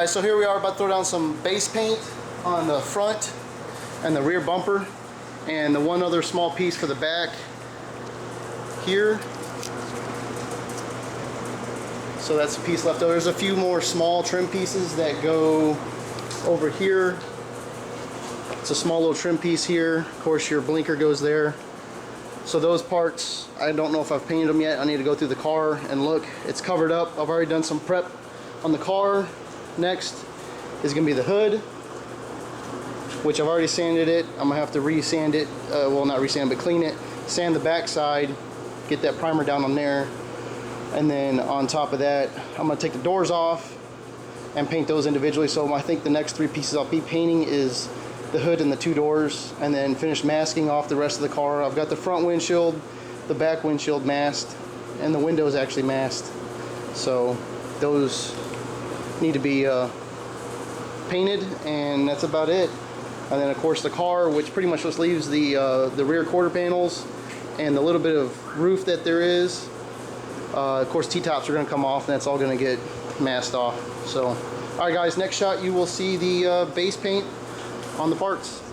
Alright, so here we are about to throw down some base paint on the front and the rear bumper, and the one other small piece for the back here. So that's a piece left over. There's a few more small trim pieces that go over here. It's a small little trim piece here. Of course, your blinker goes there. So those parts, I don't know if I've painted them yet. I need to go through the car and look. It's covered up. I've already done some prep on the car. Next is going to be the hood, which I've already sanded it. I'm going to have to re-sand it. Well, not re-sand, but clean it. Sand the back side. Get that primer down on there. And then on top of that, I'm going to take the doors off and paint those individually. So I think the next three pieces I'll be painting is the hood and the two doors, and then finish masking off the rest of the car. I've got the front windshield, the back windshield masked, and the windows actually masked. So those need to be painted, and that's about it. And then of course the car, which pretty much just leaves the rear quarter panels and the little bit of roof that there is. Of course T-tops are going to come off, and that's all going to get masked off. So alright guys, next shot you will see the base paint on the parts.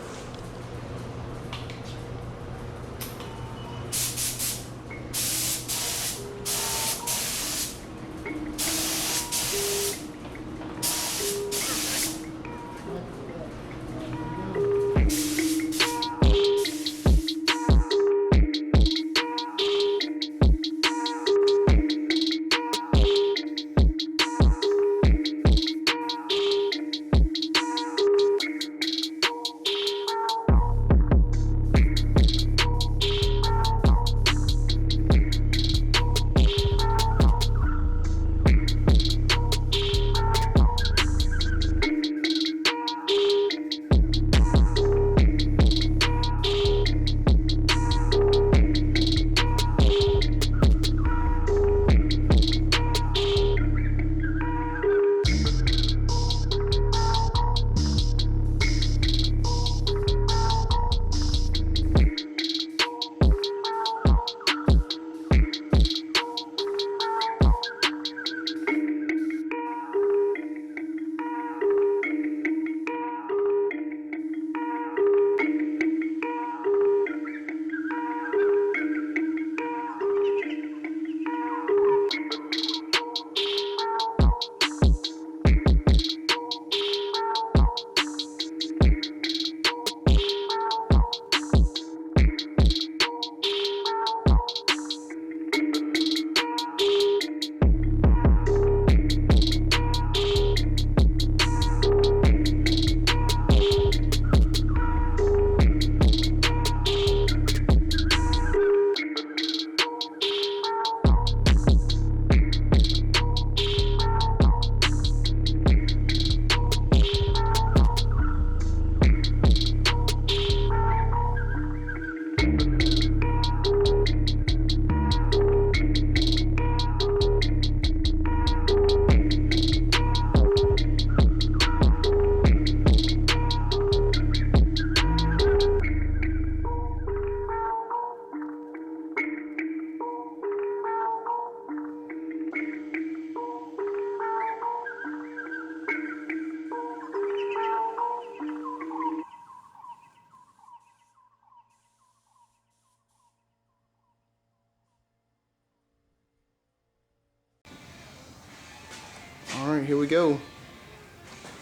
Alright, here we go.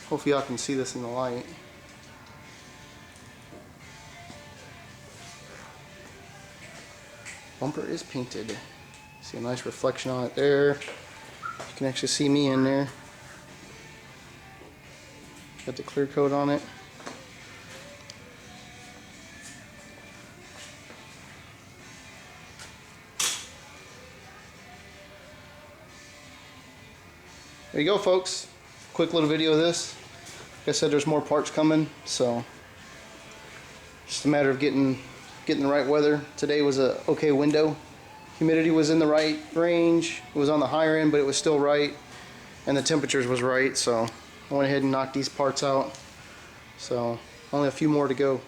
Hopefully y'all can see this in the light. Bumper is painted. See a nice reflection on it there. You can actually see me in there. Got the clear coat on it. There you go, folks. Quick little video of this. Like I said, there's more parts coming, so just a matter of getting the right weather. Today was a okay window. Humidity was in the right range. It was on the higher end, but it was still right, and the temperatures was right. So I went ahead and knocked these parts out. So only a few more to go.